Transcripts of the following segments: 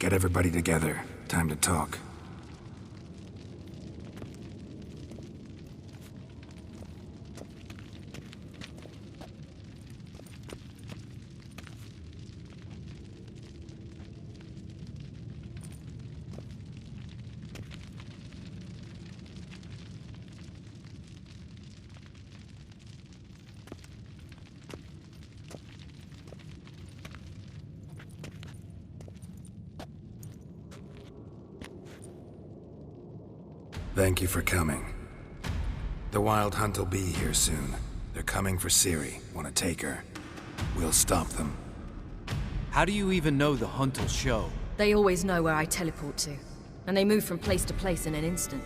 Get everybody together. Time to talk. Thank you for coming. The Wild Hunt will be here soon. They're coming for Ciri. Want to take her? We'll stop them. How do you even know the Hunt will show? They always know where I teleport to. And they move from place to place in an instant.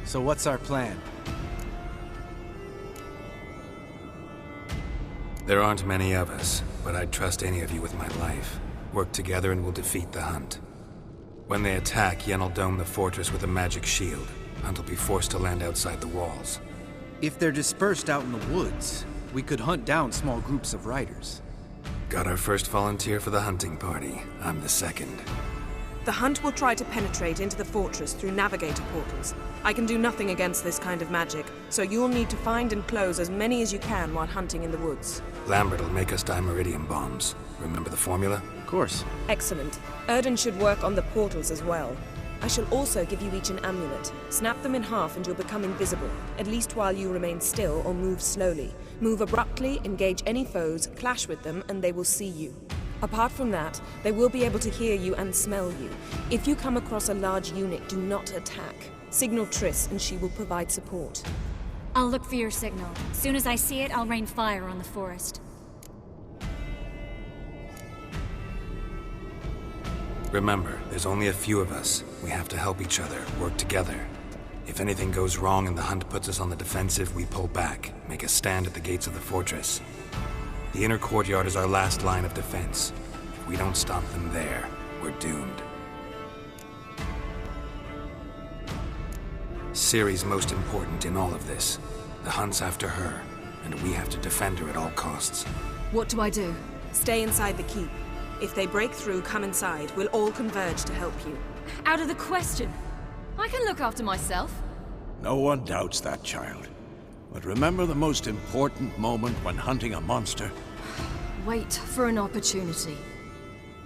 So what's our plan? There aren't many of us, but I'd trust any of you with my life. Work together and we'll defeat the Hunt. When they attack, Yen will dome the fortress with a magic shield. Hunt will be forced to land outside the walls. If they're dispersed out in the woods, we could hunt down small groups of riders. Got our first volunteer for the hunting party. I'm the second. The Hunt will try to penetrate into the fortress through navigator portals. I can do nothing against this kind of magic, so you'll need to find and close as many as you can while hunting in the woods. Lambert will make us dimeridium bombs. Remember the formula? Of course. Excellent. Erden should work on the portals as well. I shall also give you each an amulet. Snap them in half and you'll become invisible, at least while you remain still or move slowly. Move abruptly, engage any foes, clash with them, and they will see you. Apart from that, they will be able to hear you and smell you. If you come across a large unit, do not attack. Signal Triss and she will provide support. I'll look for your signal. Soon as I see it, I'll rain fire on the forest. Remember, there's only a few of us. We have to help each other, work together. If anything goes wrong and the Hunt puts us on the defensive, we pull back, make a stand at the gates of the fortress. The inner courtyard is our last line of defense. If we don't stop them there, we're doomed. Ciri's most important in all of this. The Hunt's after her, and we have to defend her at all costs. What do I do? Stay inside the keep. If they break through, come inside. We'll all converge to help you. Out of the question. I can look after myself. No one doubts that, child. But remember the most important moment when hunting a monster? Wait for an opportunity.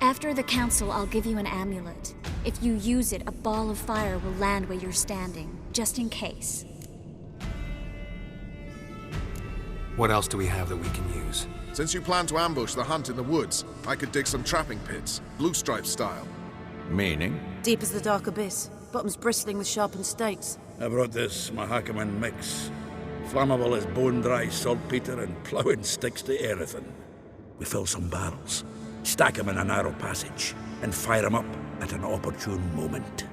After the council, I'll give you an amulet. If you use it, a ball of fire will land where you're standing, just in case. What else do we have that we can use? Since you plan to ambush the Hunt in the woods, I could dig some trapping pits, Blue Stripe style. Meaning? Deep as the dark abyss, bottoms bristling with sharpened stakes. I brought this Mahakaman mix. Flammable as bone-dry saltpeter and ploughing sticks to anything. We fill some barrels, stack them in a narrow passage, and fire them up at an opportune moment.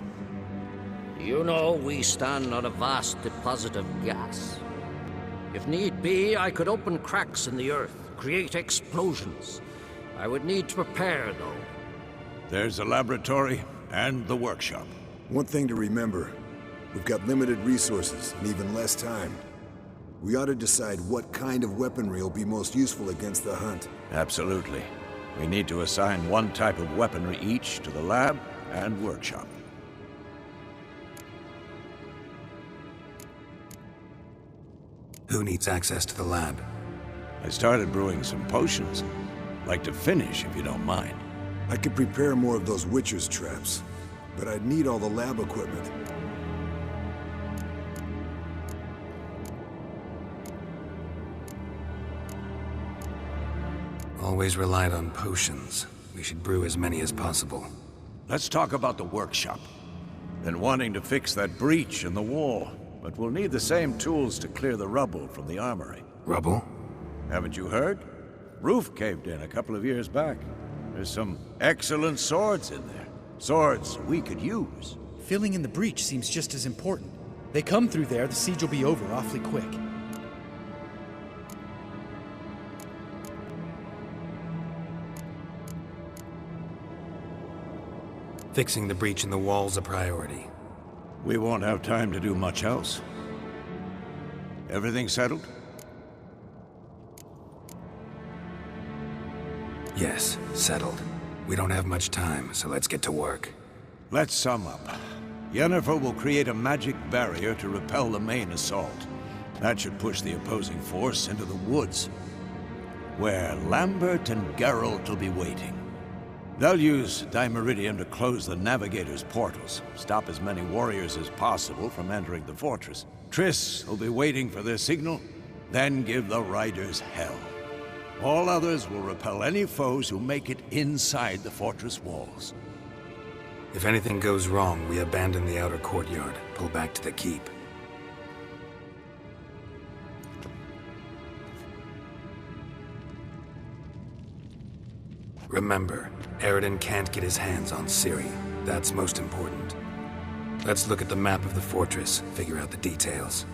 You know, we stand on a vast deposit of gas. If need be, I could open cracks in the earth, create explosions. I would need to prepare, though. There's the laboratory and the workshop. One thing to remember, we've got limited resources and even less time. We ought to decide what kind of weaponry will be most useful against the Hunt. Absolutely. We need to assign one type of weaponry each to the lab and workshop. Who needs access to the lab? I started brewing some potions. Like to finish, if you don't mind. I could prepare more of those Witcher's traps, but I'd need all the lab equipment. Always relied on potions. We should brew as many as possible. Let's talk about the workshop. Been wanting to fix that breach in the wall, but we'll need the same tools to clear the rubble from the armory. Rubble? Haven't you heard? Roof caved in a couple of years back. There's some excellent swords in there. Swords we could use. Filling in the breach seems just as important. They come through there, the siege will be over awfully quick. Fixing the breach in the wall's a priority. We won't have time to do much else. Everything settled? Yes, settled. We don't have much time, so let's get to work. Let's sum up. Yennefer will create a magic barrier to repel the main assault. That should push the opposing force into the woods, where Lambert and Geralt will be waiting. They'll use Dimeridium to close the Navigator's portals, stop as many warriors as possible from entering the fortress. Triss will be waiting for their signal, then give the Riders hell. All others will repel any foes who make it inside the fortress walls. If anything goes wrong, we abandon the outer courtyard, pull back to the keep. Remember, Eredin can't get his hands on Ciri. That's most important. Let's look at the map of the fortress, figure out the details.